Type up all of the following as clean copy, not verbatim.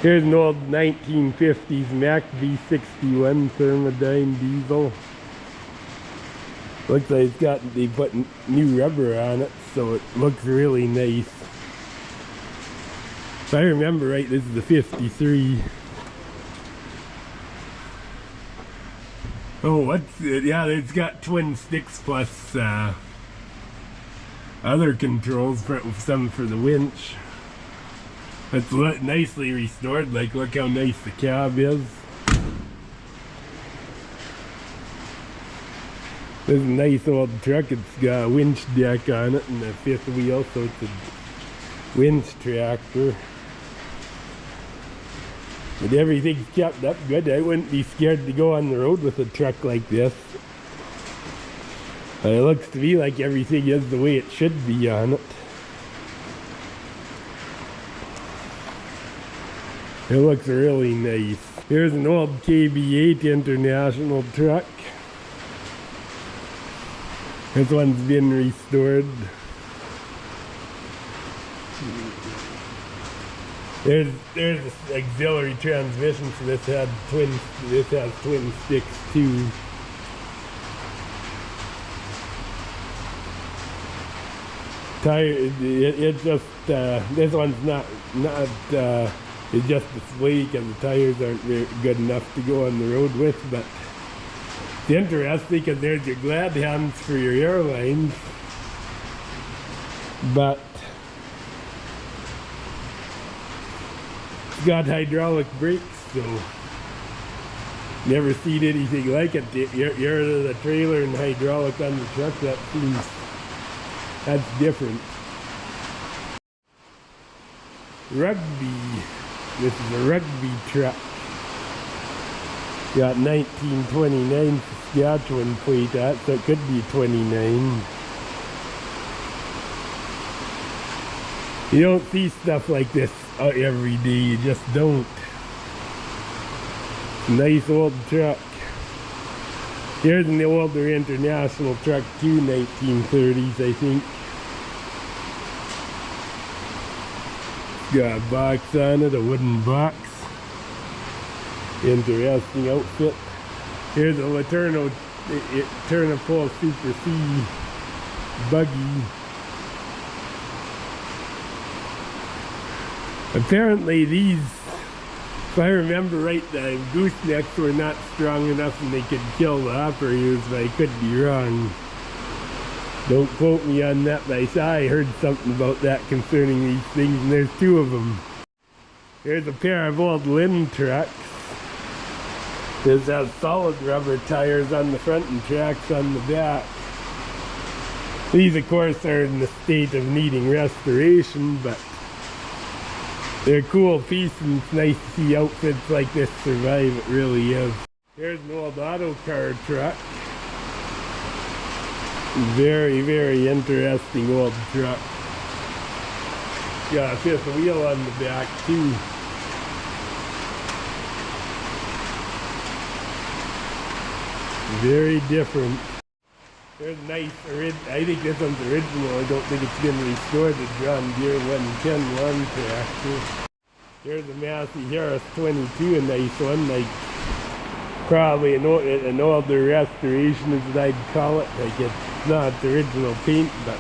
Here's an old 1950s Mack V61 Thermodyne diesel. Looks like they put new rubber on it, so it looks really nice. If I remember right, this is a 53. Oh, what's it? Yeah, it's got twin sticks plus other controls, some for the winch. It's nicely restored. Like, look how nice the cab is. This is a nice old truck. It's got a winch deck on it and a fifth wheel, so it's a winch tractor. But everything's kept up good. I wouldn't be scared to go on the road with a truck like this. But it looks to me like everything is the way it should be on it. It looks really nice. Here's an old KB8 International truck. This one's been restored. There's an auxiliary transmission, so this has twin sticks too. Tire, it's just this one's not it's just a sleek, and the tires aren't very good enough to go on the road with, but it's interesting because there's your glad hands for your airlines, but it's got hydraulic brakes, so never seen anything like it. You're the trailer and hydraulic on the truck, that's different. Rugby. This is a rugby truck. Got 1929 Saskatchewan plate at, so it could be 29. You don't see stuff like this every day, you just don't. Nice old truck. Here's an older international truck too, 1930s I think. Got a box on it, a wooden box. Interesting outfit. Here's a Laterno Turnipole Super C buggy. Apparently these, if I remember right, the goosenecks were not strong enough and they could kill the operators, but I could be wrong. Don't quote me on that, but I heard something about that concerning these things, and there's two of them. Here's a pair of old Lynn trucks. This has solid rubber tires on the front and tracks on the back. These, of course, are in the state of needing restoration, but they're a cool piece, and it's nice to see outfits like this survive. It really is. Here's an old auto car truck. Very, very interesting old truck. Got a fifth wheel on the back too. Very different. There's a nice, I think this one's original. I don't think it's been restored. The John Deere 110 lawn tractor. There's a Massey Harris 22, a nice one, like probably an older restoration as I'd call it. Like it's not the original paint, but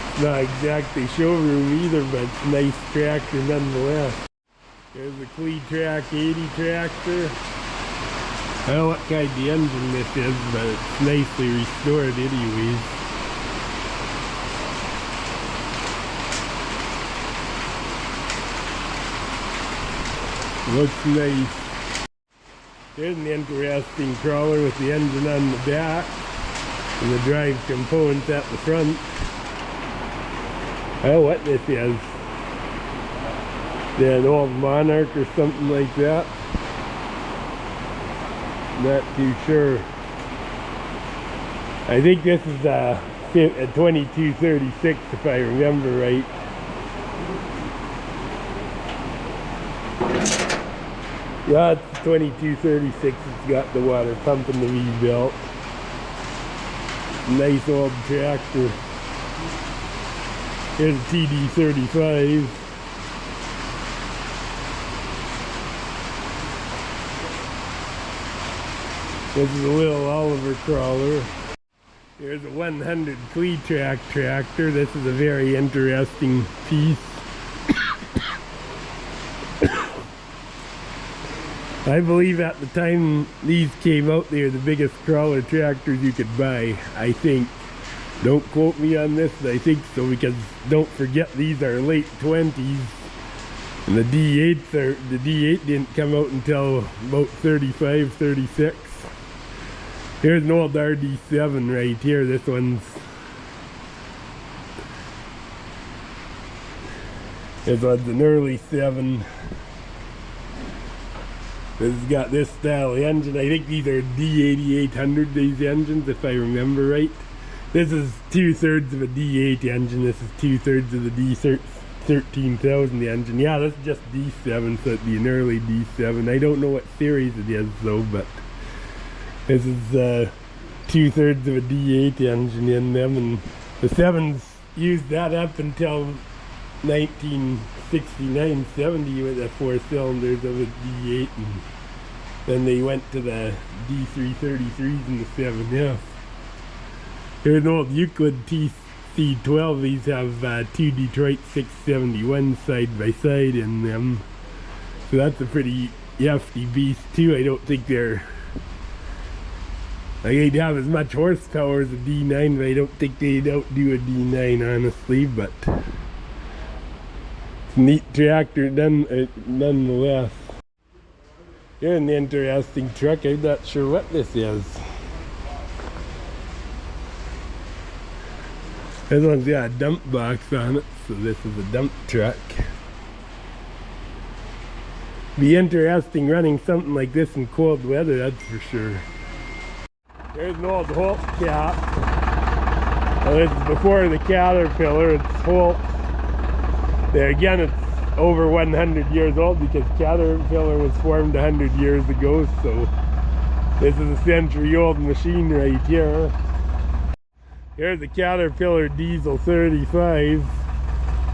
it's not exactly showroom either, but it's a nice tractor nonetheless. There's a Cletrac 80 tractor. I don't know what kind of engine this is, but it's nicely restored anyways. Looks nice. There's an interesting crawler with the engine on the back and the drive components at the front. I don't know what this is. An old Monarch or something like that. Not too sure. I think this is a 2236 if I remember right. Yeah, it's 2236. It's got the water pump and the V-belt. Nice old tractor. Here's a TD35. This is a little Oliver crawler. Here's a 100 Cletrac tractor. This is a very interesting piece. I believe at the time these came out, they were the biggest crawler tractors you could buy, I think. Don't quote me on this, but I think so, because don't forget these are late 20s. And the D8 didn't come out until about 35, 36. Here's an old RD7 right here. This one's an early 7. This has got this style engine. I think these are D8800, these engines, if I remember right. This is 2/3 of a D8 engine. This is 2/3 of the D13000 engine. Yeah, this is just D7, so it'd be an early D7. I don't know what series it is though, but this is 2/3 of a D8 engine in them, and the 7s used that up until 1969, 70 with the 4 cylinders of a D8, and then they went to the D333s and the 7F. Here's an old Euclid TC12. These have 2 Detroit 671 side by side in them, so that's a pretty hefty beast too. I don't think they'd have as much horsepower as a D9, but I don't think they'd outdo a D9 honestly, but neat tractor nonetheless. Here's an interesting truck. I'm not sure what this is. This one's got a dump box on it, so this is a dump truck. Be interesting running something like this in cold weather, that's for sure. There's an old Holt cap. Well, this is before the Caterpillar. It's Holt. There again, it's over 100 years old because Caterpillar was formed 100 years ago, so this is a century-old machine right here. Here's a Caterpillar Diesel 35.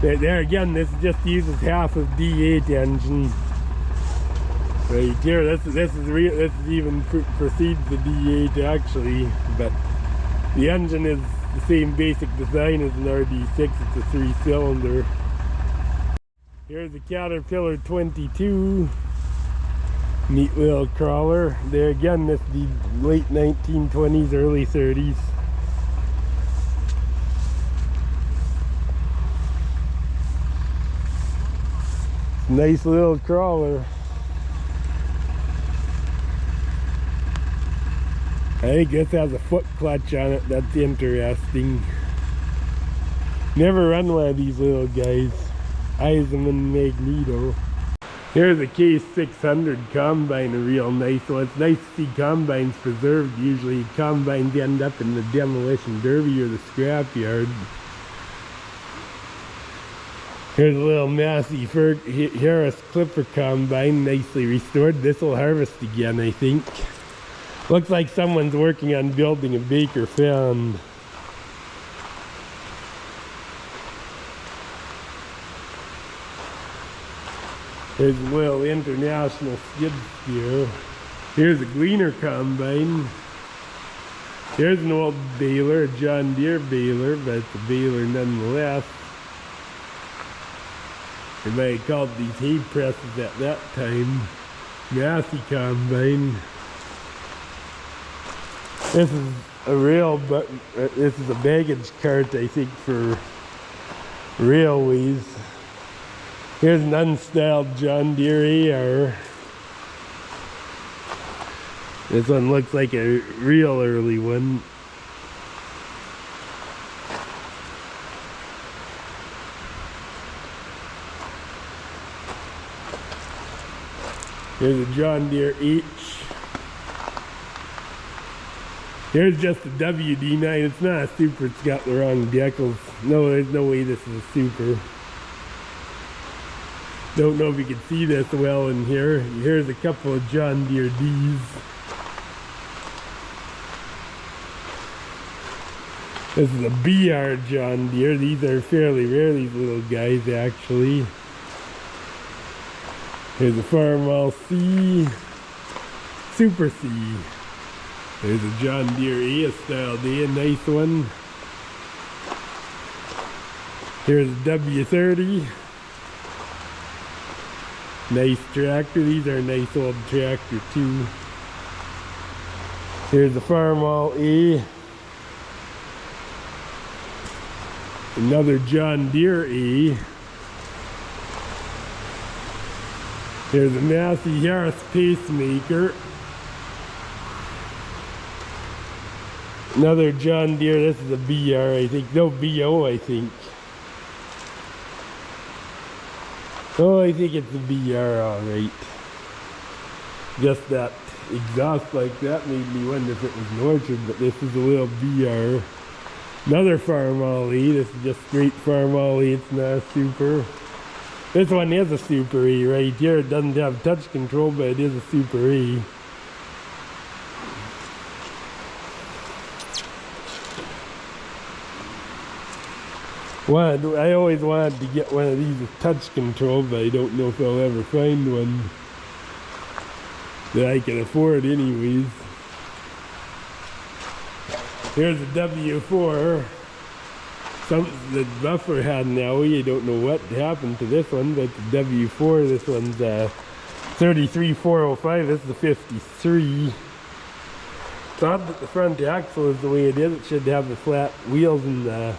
There again, this just uses half of D8 engine. Right here, this even precedes the D8 actually, but the engine is the same basic design as an RD6. It's a 3-cylinder. Here's a Caterpillar 22. Neat little crawler. There again, this is the late 1920s, early 30s. Nice little crawler. I think this has a foot clutch on it. That's interesting. Never run one of these little guys. Eisenman Magneto. Here's a K600 combine, a real nice one. It's nice to see combines preserved. Usually combines end up in the demolition derby or the scrapyard. Here's a little Massey Harris Clipper combine, nicely restored. This will harvest again, I think. Looks like someone's working on building a Baker fan. There's a little International skid steer. Here's a Gleaner combine. Here's an old baler, a John Deere baler, but it's a baler nonetheless. They might have called these hay presses at that time. Massey combine. This is a rail, but this is a baggage cart, I think, for railways. Here's an unstyled John Deere AR. This one looks like a real early one. Here's a John Deere H. Here's just a WD9. It's not a super, it's got the wrong decals. No, there's no way this is a super. Don't know if you can see this well in here. Here's a couple of John Deere D's. This is a BR John Deere. These are fairly rare, these little guys actually. Here's a Farmall C, Super C. There's a John Deere A style day, a nice one. Here's a W30. Nice tractor. These are a nice old tractor too. Here's a Farmall A. Another John Deere A. Here's a Massey Harris pacemaker. Another John Deere. This is a BR, I think. No, BO, I think. Oh, I think it's a BR, alright. Just that exhaust like that made me wonder if it was an Orchard, but this is a little BR. Another Farmall E. This is just straight Farmall E. It's not a Super. This one is a Super E right here. It doesn't have touch control, but it is a Super E. I always wanted to get one of these with touch control, but I don't know if I'll ever find one that I can afford anyways. Here's a W4. Something that Buffer had now. I don't know what happened to this one, but the W4, this one's 33405. This is a 53. It's odd that the front axle is the way it is. It should have the flat wheels and the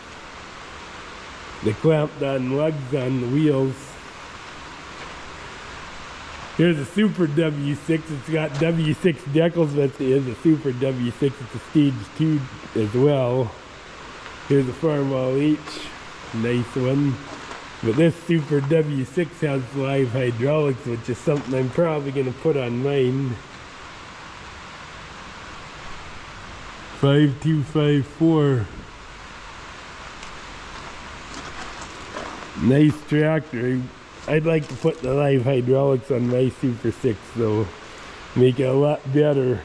clamped on lugs on the wheels. Here's a Super W6. It's got W6 decals, but it is a Super W6. It's a stage 2 as well. Here's a Farmall H. Nice one. But this Super W6 has live hydraulics, which is something I'm probably going to put on mine. 5254. Nice tractor. I'd like to put the live hydraulics on my Super 6 though. Make it a lot better.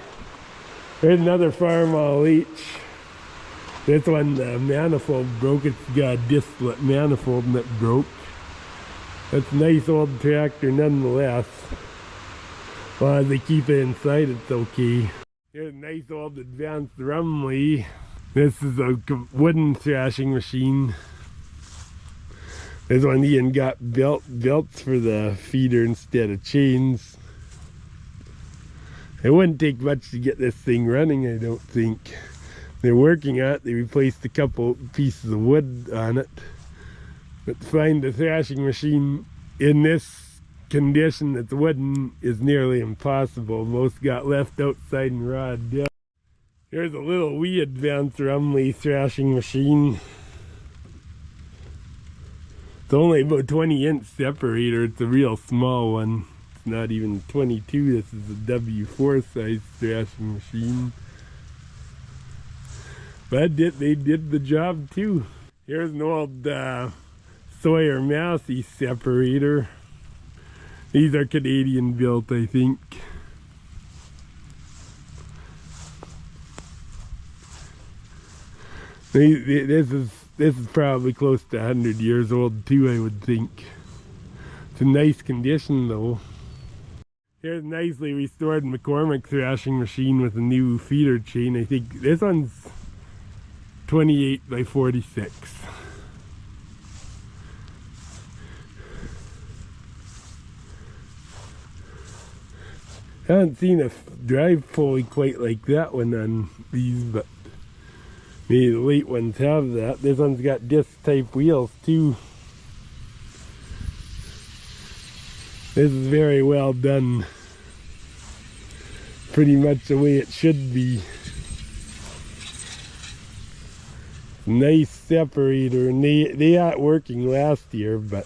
There's another Farmall H. This one, the manifold broke. It's got a disc split manifold and it broke. That's a nice old tractor nonetheless. As long as they keep it inside, it's okay. Here's a nice old advanced Rumley. This is a wooden thrashing machine. This one even got belts for the feeder instead of chains. It wouldn't take much to get this thing running, I don't think. They're working on it. They replaced a couple pieces of wood on it. But to find a thrashing machine in this condition that's wooden is nearly impossible. Most got left outside and rotted down. Here's a little wee advanced Rumley thrashing machine. It's only about 20-inch separator. It's a real small one. It's not even 22. This is a W4 size thrashing machine. But they did the job too. Here's an old Sawyer Massey separator. These are Canadian built, I think. This is probably close to 100 years old too, I would think. It's in nice condition though. Here's a nicely restored McCormick thrashing machine with a new feeder chain. I think this one's 28 by 46. I haven't seen a drive pulley quite like that one on these, but maybe the late ones have that. This one's got disc type wheels too. This is very well done. Pretty much the way it should be. Nice separator, and they got working last year, but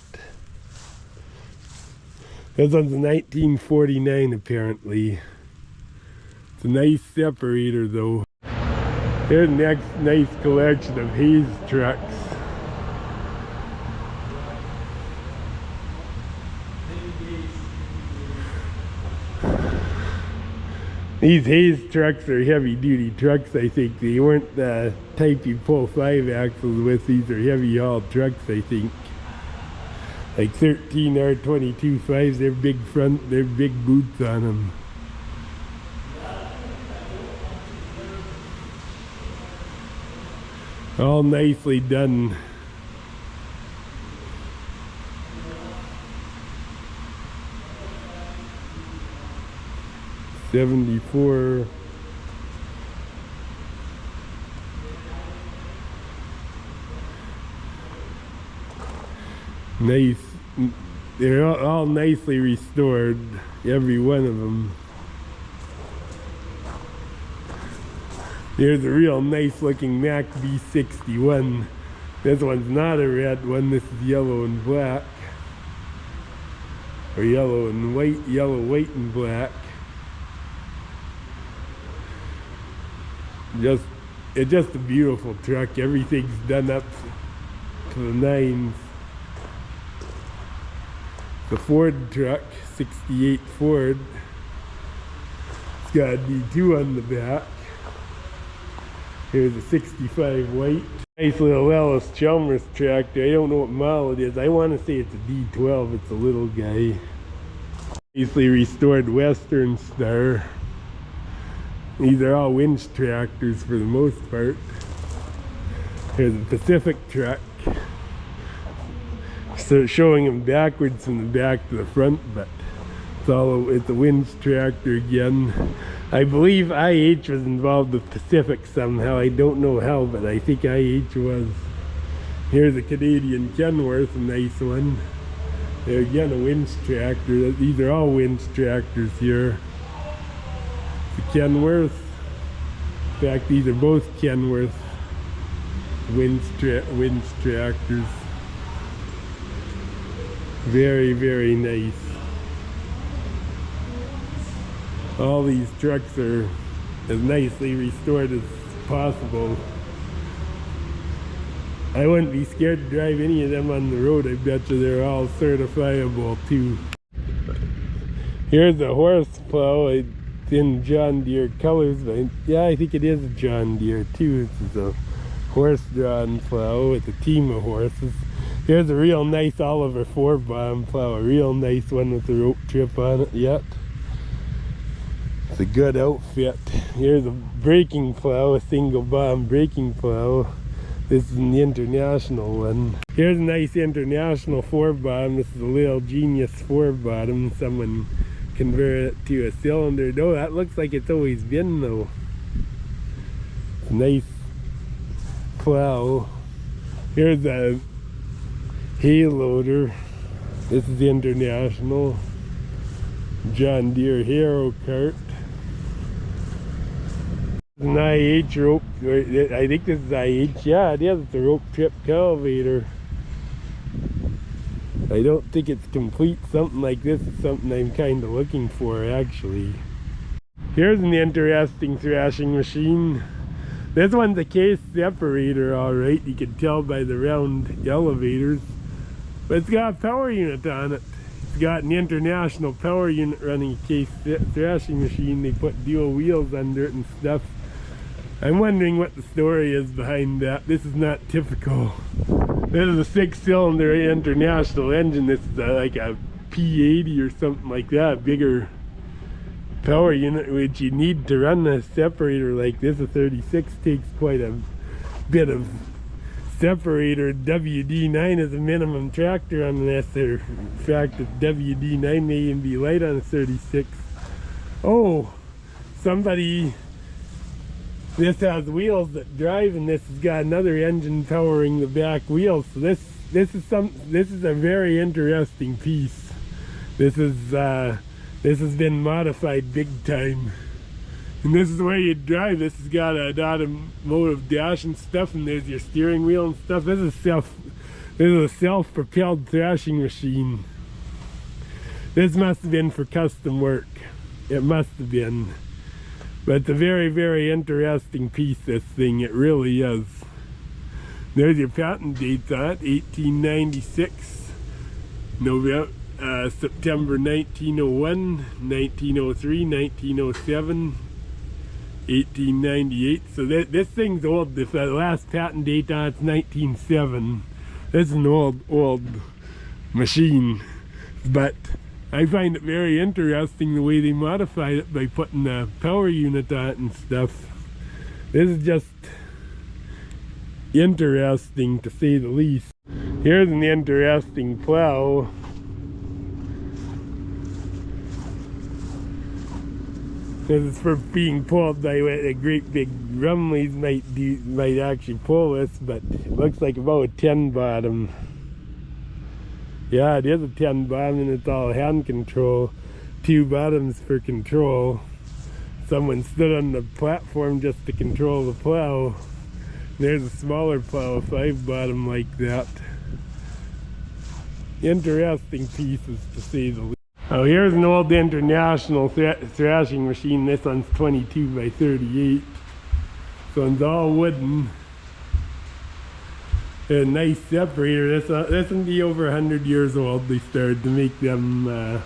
this one's a 1949 apparently. It's a nice separator though. Here's the next nice collection of Hayes trucks. These Hayes trucks are heavy duty trucks, I think. They weren't the type you pull 5 axles with. These are heavy haul trucks, I think. Like 13 R22.5s, they're big front, they're big boots on them. All nicely done. $74. Nice. They're all nicely restored, every one of them. There's a real nice looking Mac B61. This one's not a red one, this is yellow and black. Or yellow and white, yellow, white and black. It's just a beautiful truck. Everything's done up to the nines. The Ford truck, 68 Ford. It's got a D2 on the back. Here's a 65 white. Nice little Ellis Chalmers tractor. I don't know what model it is. I want to say it's a D12. It's a little guy. Nicely restored Western Star. These are all winch tractors for the most part. Here's a Pacific truck. So showing them backwards from the back to the front, but it's a winch tractor again. I believe IH was involved with Pacific somehow. I don't know how, but I think IH was. Here's a Canadian Kenworth, a nice one. There again, a winch tractor. These are all winch tractors here. The Kenworth. In fact, these are both Kenworth winch tractors. Very, very nice. All these trucks are as nicely restored as possible. I wouldn't be scared to drive any of them on the road. I bet you they're all certifiable too. Here's a horse plow. It's in John Deere colors, but yeah, I think it is a John Deere too. This is a horse-drawn plow with a team of horses. Here's a real nice Oliver 4-bomb plow, a real nice one with a rope trip on it yet. It's a good outfit. Here's a braking plow, a single bomb braking plow. This is an international one. Here's a nice international 4-bomb. This is a Little Genius 4-bottom. Someone converted it to a cylinder. No, that looks like it's always been though. It's a nice plow. Here's a hay loader. This is the international John Deere Hero cart. An IH rope. I think this is IH. Yeah, it is. It's a rope trip cultivator. I don't think it's complete. Something like this is something I'm kind of looking for actually. Here's an interesting thrashing machine. This one's a case separator, alright. You can tell by the round elevators. But it's got a power unit on it. It's got an international power unit running a case thrashing machine. They put dual wheels under it and stuff. I'm wondering what the story is behind that. This is not typical. This is a 6-cylinder international engine. This is like a P80 or something like that. Bigger power unit, which you need to run a separator like this. A 36 takes quite a bit of separator. WD9 is a minimum tractor on this. In fact, the WD9 may even be light on a 36. Oh, somebody... This has wheels that drive, and this has got another engine powering the back wheels. So this is a very interesting piece. This has been modified big time, and this is the way you drive. This has got an automotive dash and stuff, and there's your steering wheel and stuff. This is a self-propelled thrashing machine. This must have been for custom work. It must have been. But it's a very, very interesting piece, this thing. It really is. There's your patent dates on it. 1896, September 1901, 1903, 1907, 1898. So this thing's old. The last patent date on it's 1907. This is an old machine. But I find it very interesting the way they modified it by putting a power unit on it and stuff. This is just interesting to say the least. Here's an interesting plow. This is for being pulled by a great big Rumleys might actually pull this, but it looks like about a 10 bottom. Yeah, it is a 10 bottom and it's all hand control. 2 bottoms for control. Someone stood on the platform just to control the plow. There's a smaller plow, a 5 bottom like that. Interesting pieces to say the least. Oh, here's an old International thrashing machine. This one's 22 by 38. This one's all wooden. A nice separator. This would be over 100 years old. They started to make them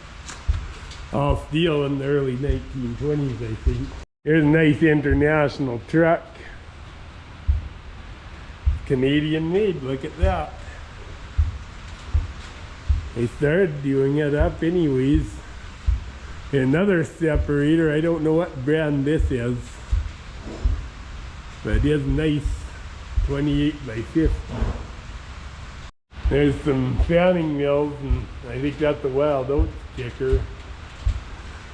all steel in the early 1920s, I think. Here's a nice International truck. Canadian made, look at that. They started doing it up anyways. Another separator, I don't know what brand this is, but it is nice, 28 by 50. There's some fanning mills, and I think that's a Wild Oats kicker.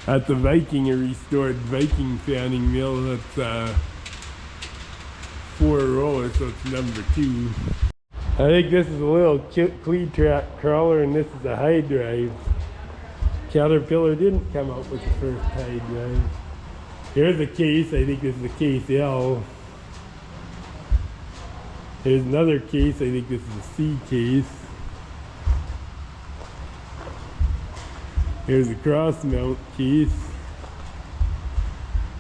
That's a Viking, a restored Viking fanning mill. That's 4 rollers, so it's number 2. I think this is a little cleat track crawler, and this is a high drive. Caterpillar didn't come up with the first high drive. Here's a case. I think this is a case L. Here's another case. I think this is a C case. Here's a cross mount case.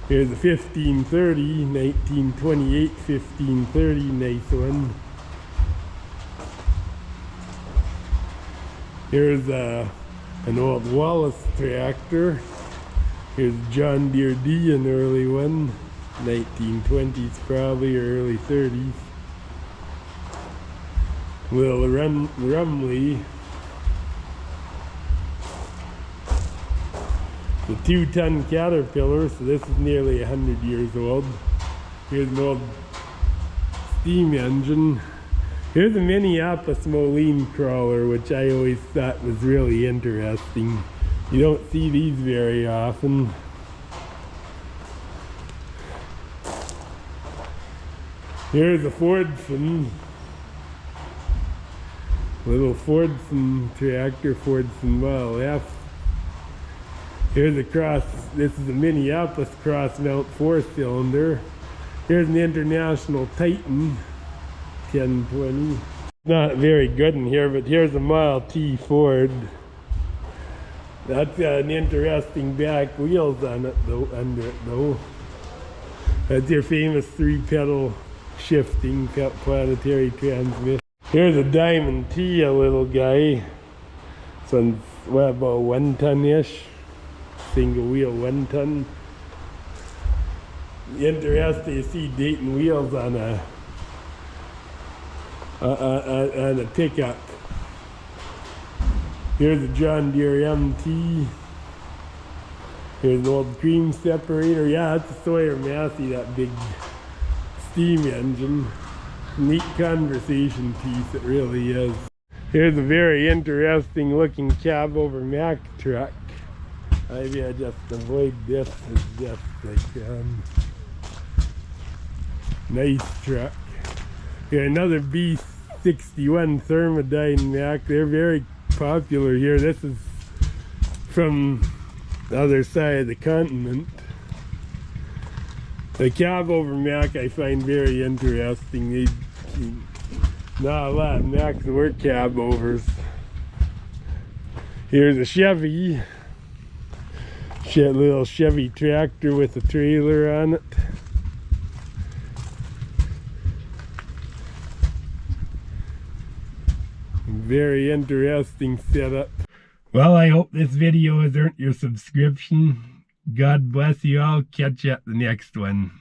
Here's a 1530, 1928 1530, nice one. Here's an old Wallace tractor. Here's John Deere D, an early one, 1920s probably, or early 30s. Little Rumley. The 2-ton Caterpillar, so this is nearly 100 years old. Here's an old steam engine. Here's a Minneapolis Moline crawler, which I always thought was really interesting. You don't see these very often. Here's a Fordson. Little Fordson tractor, Fordson Model F. Here's a this is a Minneapolis cross mount 4-cylinder. Here's an International Titan. 1020. Not very good in here, but here's a Model T Ford. That's got an interesting back wheels on it though, under it though. That's your famous 3-pedal shifting planetary transmission. Here's a Diamond T, a little guy. This one's what, about 1 ton-ish. Single wheel 1 ton. Interesting to see Dayton wheels on a pickup. Here's a John Deere MT. Here's an old cream separator. Yeah, that's a Sawyer Massey, that big steam engine. Neat conversation piece, it really is. Here's a very interesting looking cab over Mack truck. Maybe I just avoid this as just like nice truck. Here, another B61 Thermodyne Mack. They're very popular here. This is from the other side of the continent. The cab over Mack I find very interesting. Not a lot of Macks were cab overs. Here's a Chevy. Little Chevy tractor with a trailer on it. Very interesting setup. Well, I hope this video has earned your subscription. God bless you all. Catch you at the next one.